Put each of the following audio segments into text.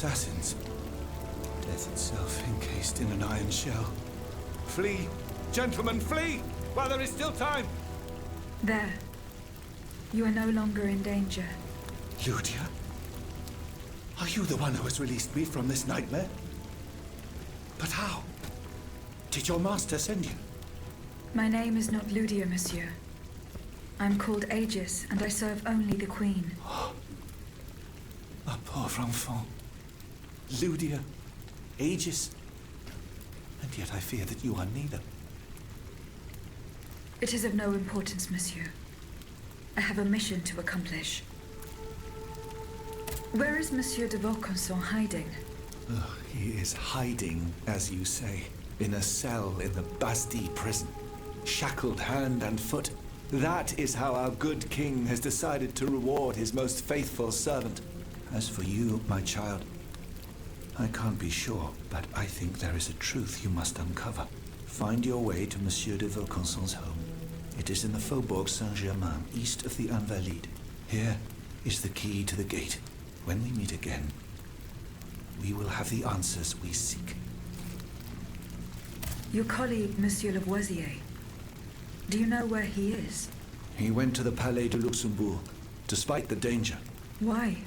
assassins. Death itself encased in an iron shell. Flee! Gentlemen, flee! While there is still time! There. You are no longer in danger. Ludia? Are you the one who has released me from this nightmare? But how? Did your master send you? My name is not Ludia, monsieur. I'm called Aegis, and I serve only the Queen. A pauvre enfant. Ludia, Aegis. And yet I fear that you are neither. It is of no importance, monsieur. I have a mission to accomplish. Where is Monsieur de Vaucanson hiding? He is hiding, as you say, in a cell in the Bastille prison. Shackled hand and foot. That is how our good king has decided to reward his most faithful servant. As for you, my child, I can't be sure, but I think there is a truth you must uncover. Find your way to Monsieur de Vaucanson's home. It is in the Faubourg Saint-Germain, east of the Invalides. Here is the key to the gate. When we meet again, we will have the answers we seek. Your colleague, Monsieur Lavoisier. Do you know where he is? He went to the Palais de Luxembourg, despite the danger. Why?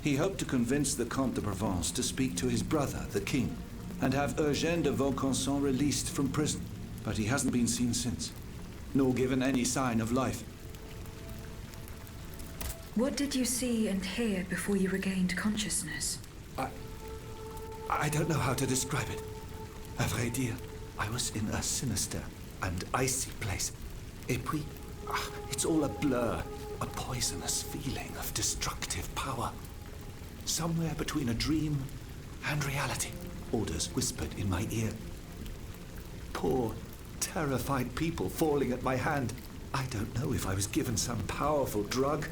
He hoped to convince the Comte de Provence to speak to his brother, the king, and have Eugène de Vaucanson released from prison. But he hasn't been seen since, nor given any sign of life. What did you see and hear before you regained consciousness? I don't know how to describe it. À vrai dire, I was in a sinister and icy place. Et puis, it's all a blur, a poisonous feeling of destructive power. Somewhere between a dream and reality, orders whispered in my ear. Poor, terrified people falling at my hand. I don't know if I was given some powerful drug,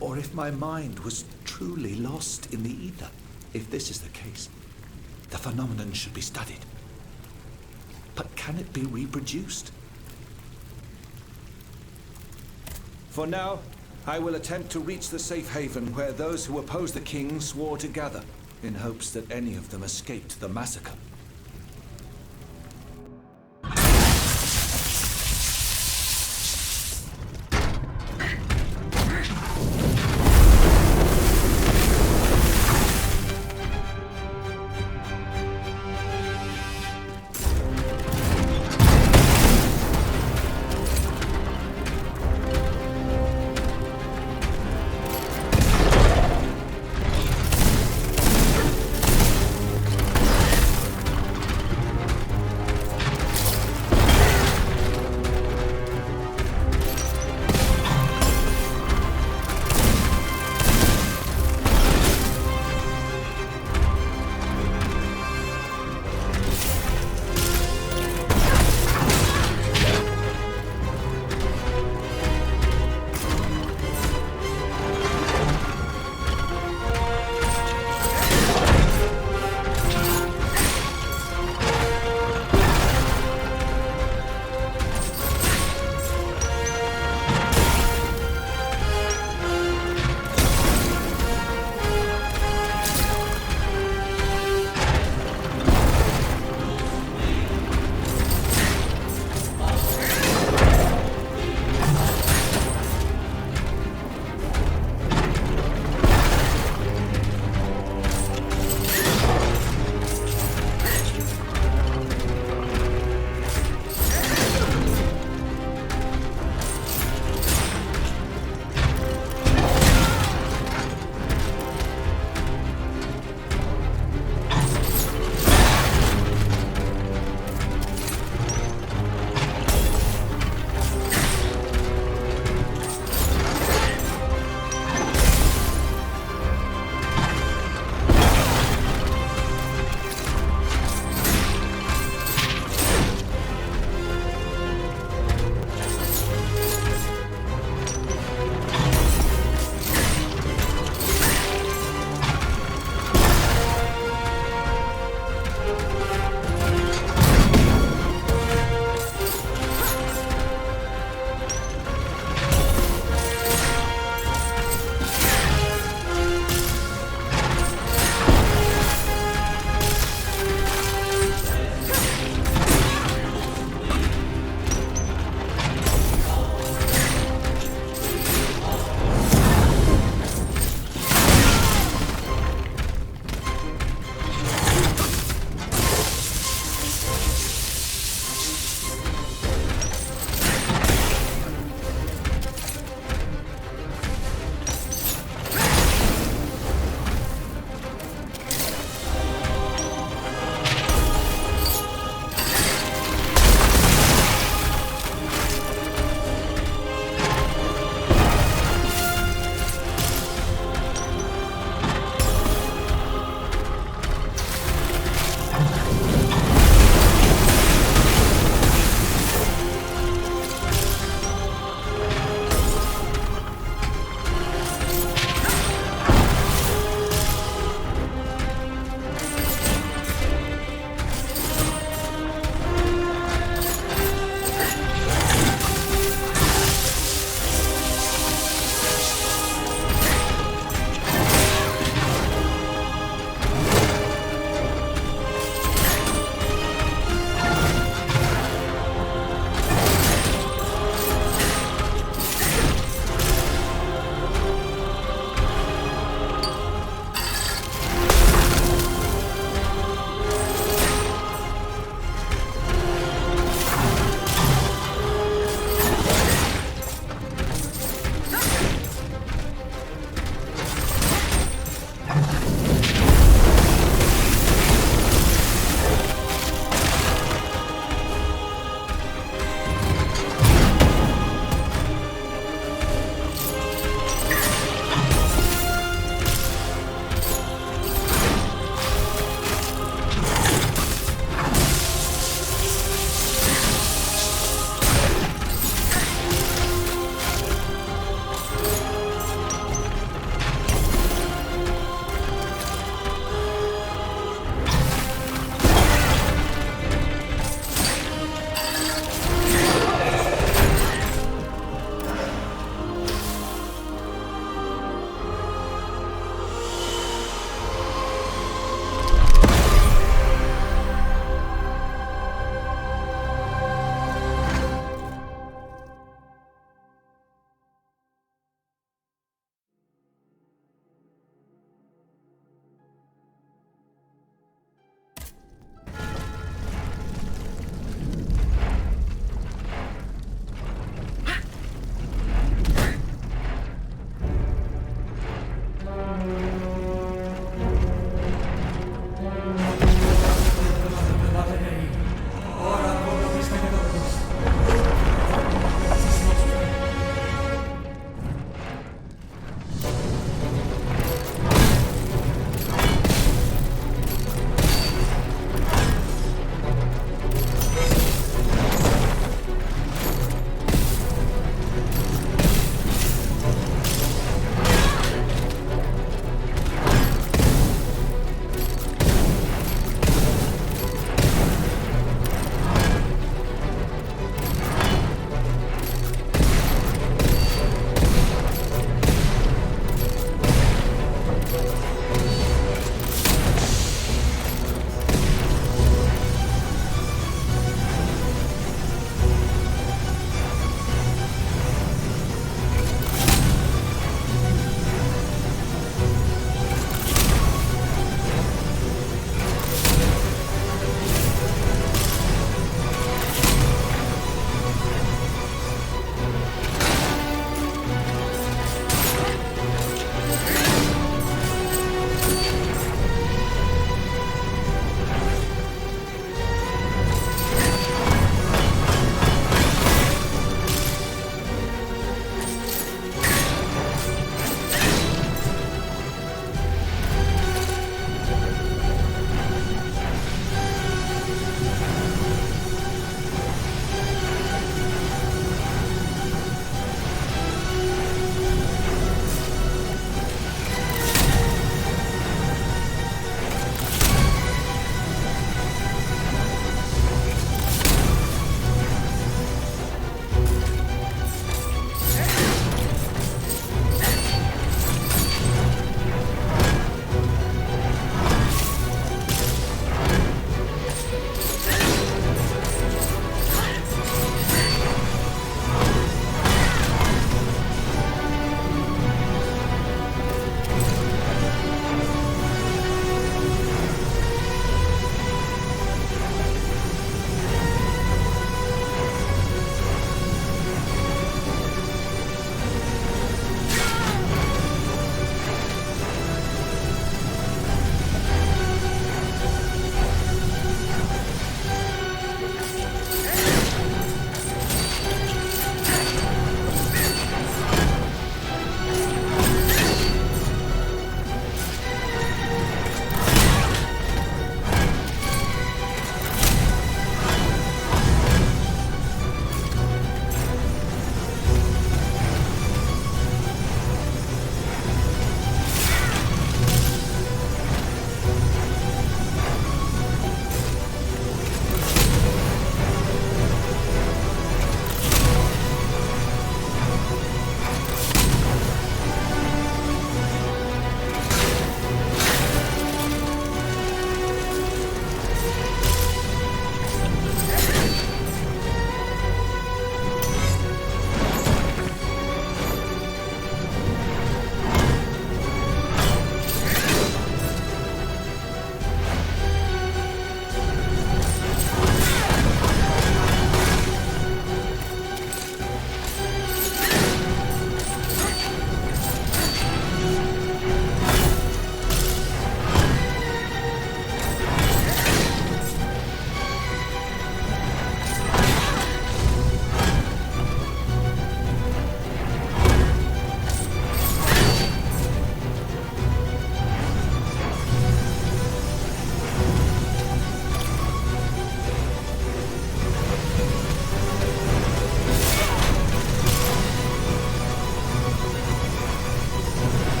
or if my mind was truly lost in the ether. If this is the case, the phenomenon should be studied. But can it be reproduced? For now, I will attempt to reach the safe haven where those who oppose the king swore to gather, in hopes that any of them escaped the massacre.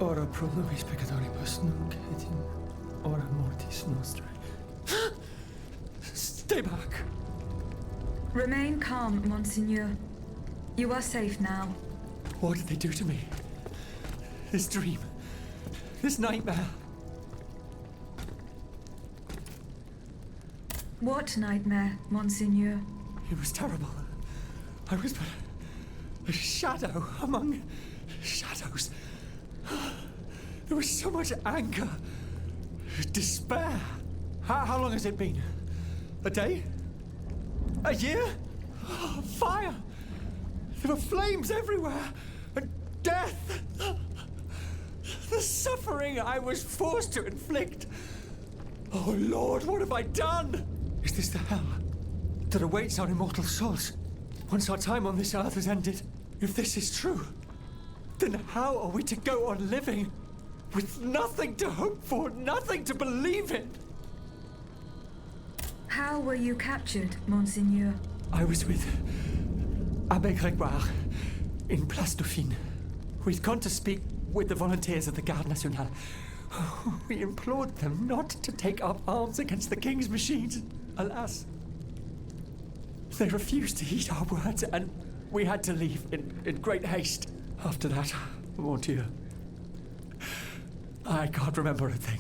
Ora pro nobis peccatoribus nunc et in hora mortis nostrae. Stay back! Remain calm, Monseigneur. You are safe now. What did they do to me? This dream. This nightmare. What nightmare, Monseigneur? It was terrible. I was but a shadow among shadows. There was so much anger, despair. How long has it been? A day? A year? Fire! There were flames everywhere, and death! The suffering I was forced to inflict. Oh Lord, what have I done? Is this the hell that awaits our immortal souls once our time on this earth has ended? If this is true, then how are we to go on living with nothing to hope for, nothing to believe in? How were you captured, Monseigneur? I was with Abbé Grégoire in Place Dauphine. We'd gone to speak with the volunteers of the Garde Nationale. We implored them not to take up arms against the king's machines. Alas, they refused to heed our words, and we had to leave in great haste. After that, mon Dieu, I can't remember a thing.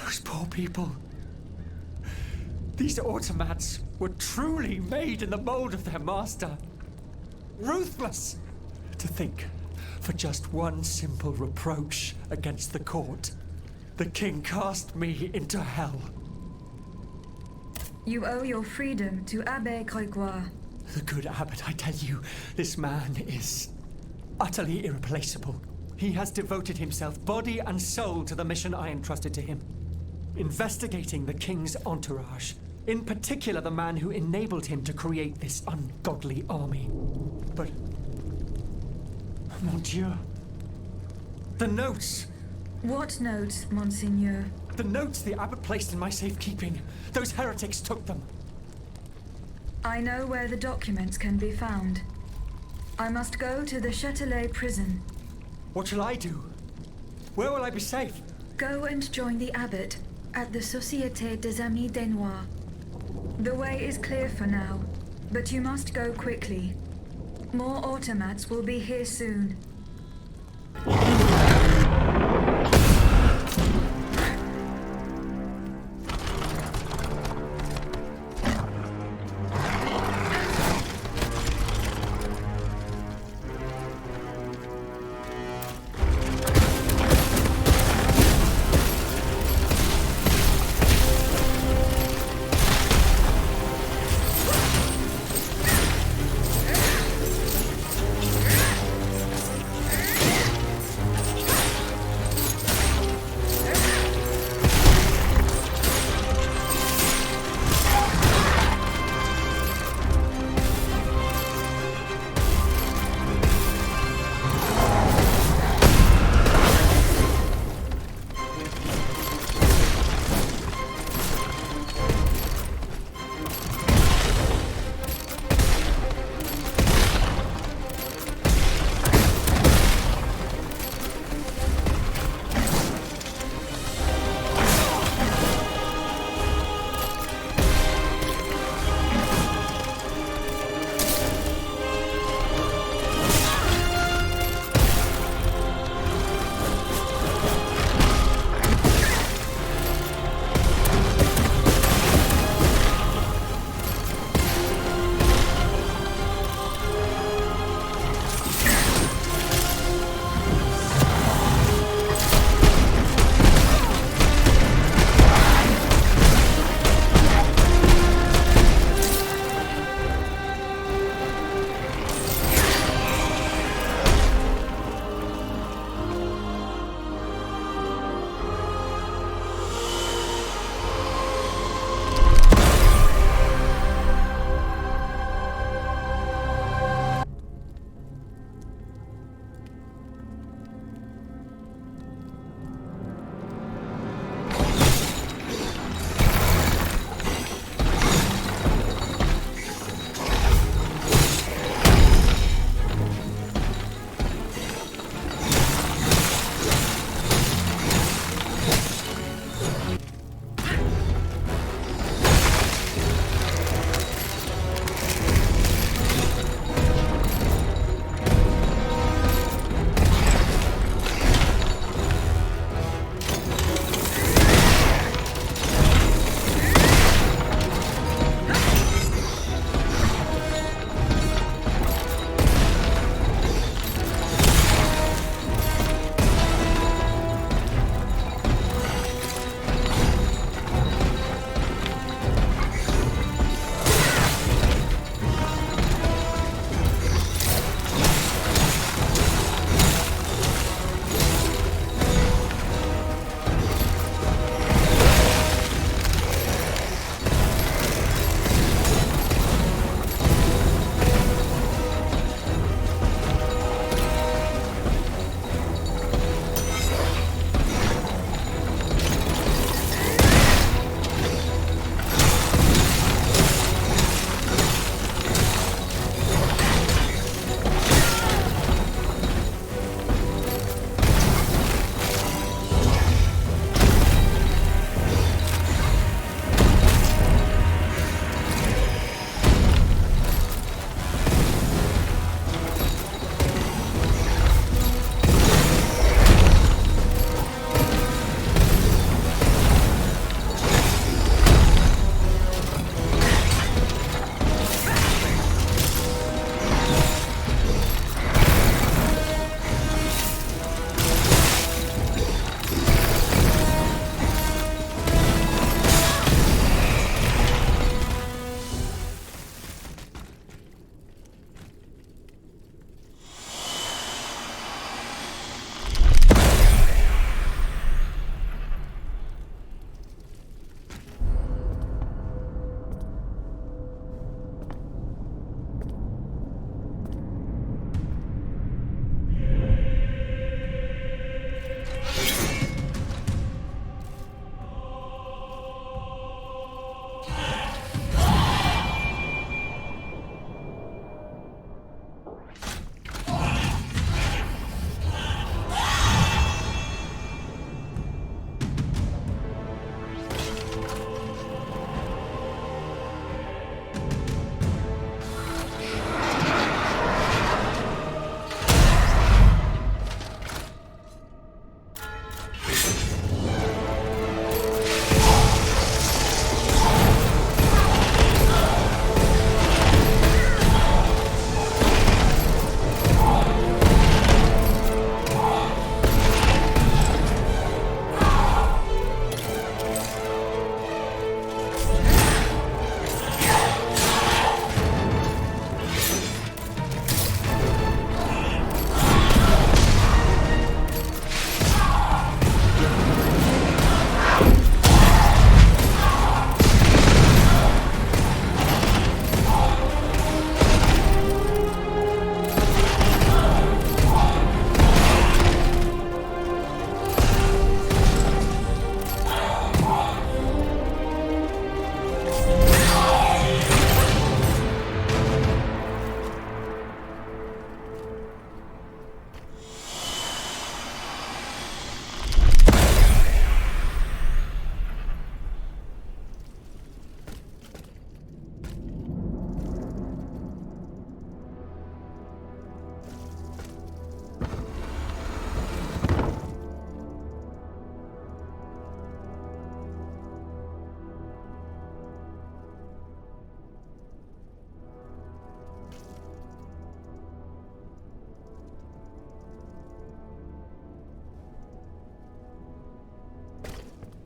Those poor people. These automats were truly made in the mold of their master. Ruthless. To think, for just one simple reproach against the court, the king cast me into hell. You owe your freedom to Abbé Grégoire. The good abbot, I tell you, this man is utterly irreplaceable. He has devoted himself body and soul to the mission I entrusted to him. Investigating the king's entourage. In particular, the man who enabled him to create this ungodly army. But, mon Dieu, the notes! What notes, Monseigneur? The notes the abbot placed in my safekeeping. Those heretics took them. I know where the documents can be found. I must go to the Châtelet prison. What shall I do? Where will I be safe? Go and join the abbot at the Société des Amis des Noirs. The way is clear for now, but you must go quickly. More automats will be here soon.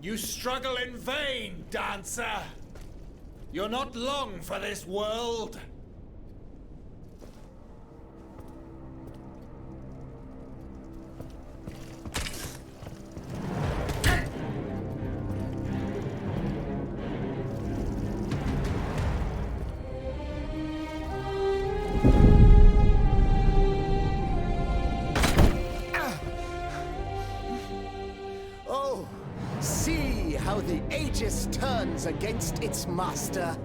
You struggle in vain, dancer! You're not long for this world! Oh, see how the Aegis turns against its master.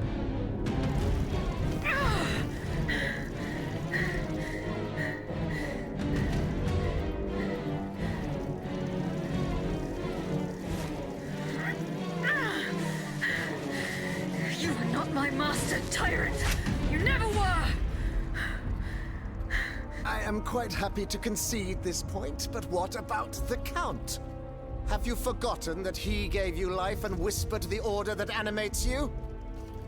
You are not my master, tyrant! You never were! I am quite happy to concede this point, but what about the Count? Have you forgotten that he gave you life and whispered the order that animates you?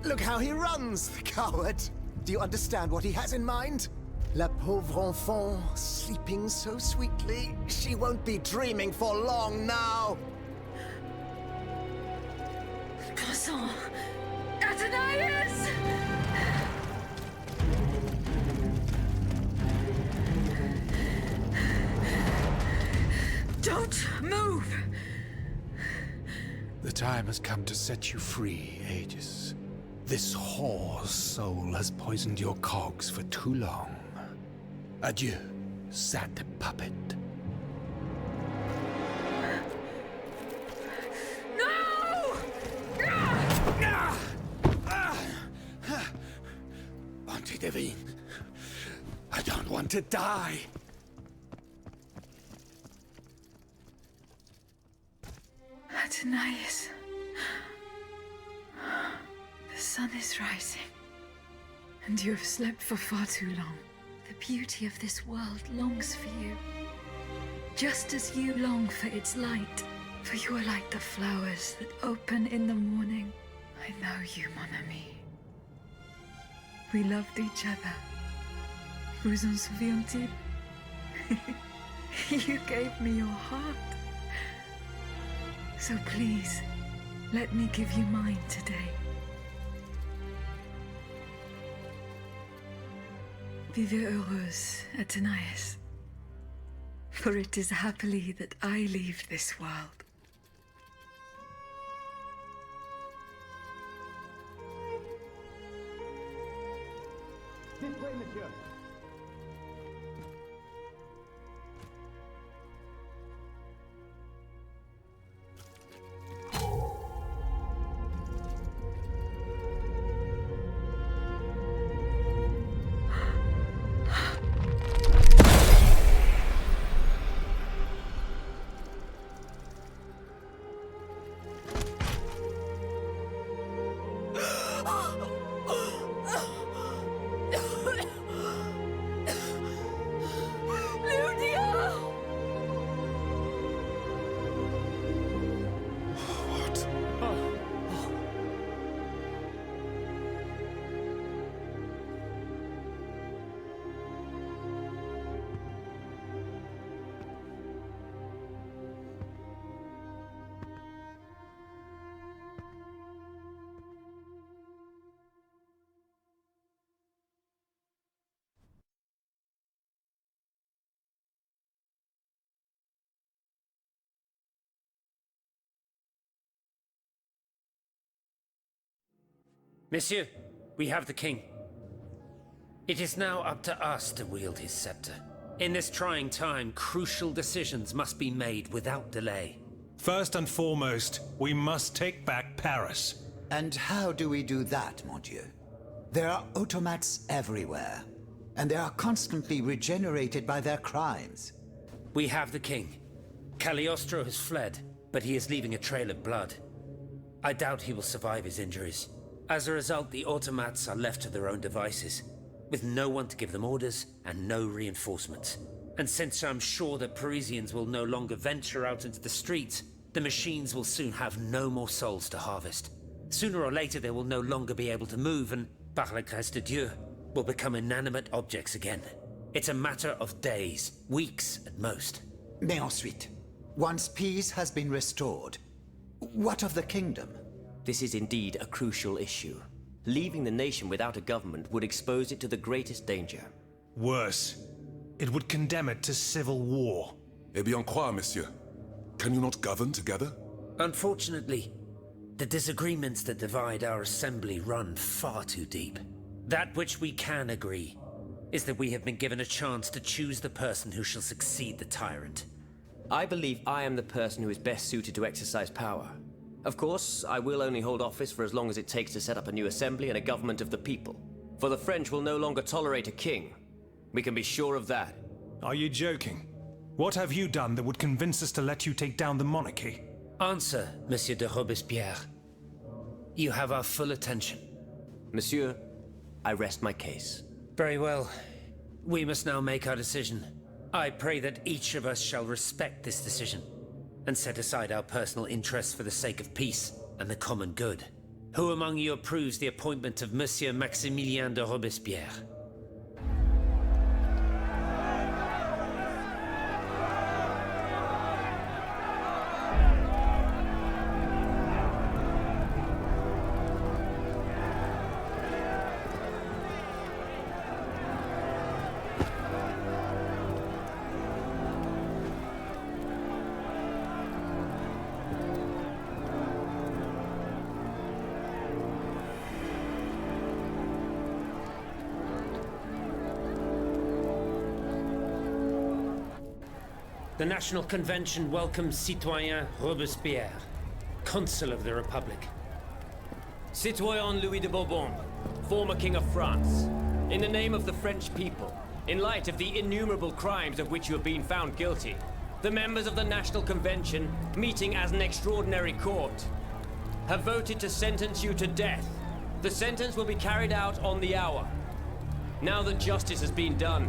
Look how he runs, the coward! Do you understand what he has in mind? La pauvre enfant, sleeping so sweetly, she won't be dreaming for long now! Croissant! Athenais! Don't move! The time has come to set you free, Aegis. This whore's soul has poisoned your cogs for too long. Adieu, sad puppet. No! Bonté divine, I don't want to die. Athenais. The sun is rising. And you have slept for far too long. The beauty of this world longs for you. Just as you long for its light. For you are like the flowers that open in the morning. I know you, mon ami. We loved each other. Vous en souvient-il? You gave me your heart. So please, let me give you mine today. Vivez heureuse, Athenais. For it is happily that I leave this world. This way, monsieur. Monsieur, we have the king. It is now up to us to wield his scepter. In this trying time, crucial decisions must be made without delay. First and foremost, we must take back Paris. And how do we do that, mon Dieu? There are automats everywhere, and they are constantly regenerated by their crimes. We have the king. Cagliostro has fled, but he is leaving a trail of blood. I doubt he will survive his injuries. As a result, the automats are left to their own devices, with no one to give them orders and no reinforcements. And since I'm sure that Parisians will no longer venture out into the streets, the machines will soon have no more souls to harvest. Sooner or later, they will no longer be able to move and, par la grâce de Dieu, will become inanimate objects again. It's a matter of days, weeks at most. Mais ensuite, once peace has been restored, What of the kingdom? This is indeed a crucial issue. Leaving the nation without a government would expose it to the greatest danger. Worse, it would condemn it to civil war. Eh bien quoi, monsieur? Can you not govern together? Unfortunately, the disagreements that divide our assembly run far too deep. That which we can agree is that we have been given a chance to choose the person who shall succeed the tyrant. I believe I am the person who is best suited to exercise power. Of course, I will only hold office for as long as it takes to set up a new assembly and a government of the people. For the French will no longer tolerate a king. We can be sure of that. Are you joking? What have you done that would convince us to let you take down the monarchy? Answer, Monsieur de Robespierre. You have our full attention. Monsieur, I rest my case. Very well. We must now make our decision. I pray that each of us shall respect this decision and set aside our personal interests for the sake of peace and the common good. Who among you approves the appointment of Monsieur Maximilien de Robespierre? The National Convention welcomes Citoyen Robespierre, Consul of the Republic. Citoyen Louis de Bourbon, former King of France. In the name of the French people, in light of the innumerable crimes of which you have been found guilty, the members of the National Convention, meeting as an extraordinary court, have voted to sentence you to death. The sentence will be carried out on the hour. Now that justice has been done,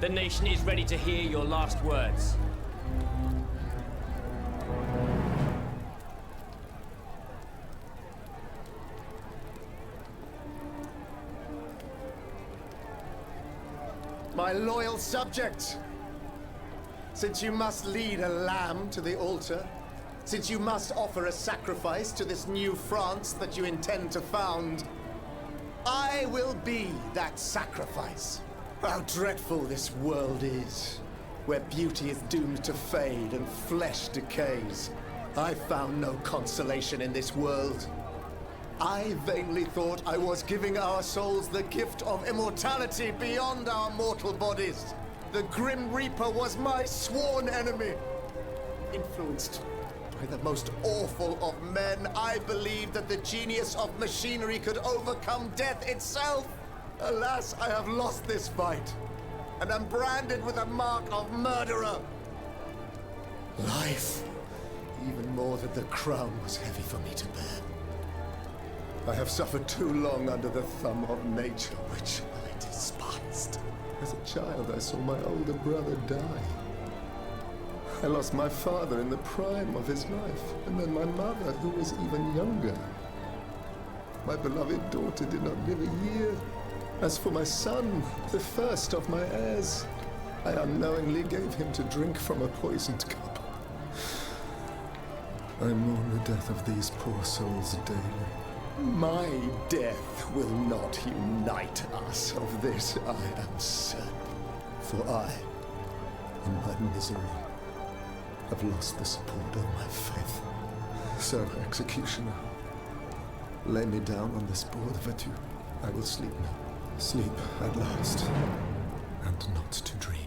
the nation is ready to hear your last words. My loyal subjects, since you must lead a lamb to the altar, since you must offer a sacrifice to this new France that you intend to found, I will be that sacrifice. How dreadful this world is, where beauty is doomed to fade and flesh decays. I found no consolation in this world. I vainly thought I was giving our souls the gift of immortality beyond our mortal bodies. The Grim Reaper was my sworn enemy. Influenced by the most awful of men, I believed that the genius of machinery could overcome death itself. Alas, I have lost this fight, and am branded with a mark of murderer. Life, even more than the crown, was heavy for me to bear. I have suffered too long under the thumb of nature, which I despised. As a child, I saw my older brother die. I lost my father in the prime of his life, and then my mother, who was even younger. My beloved daughter did not live a year. As for my son, the first of my heirs, I unknowingly gave him to drink from a poisoned cup. I mourn the death of these poor souls daily. My death will not unite us, of this I am certain. For I, in my misery, have lost the support of my faith. So, executioner, lay me down on this board of adieu. I will sleep now. Sleep at last, and not to dream.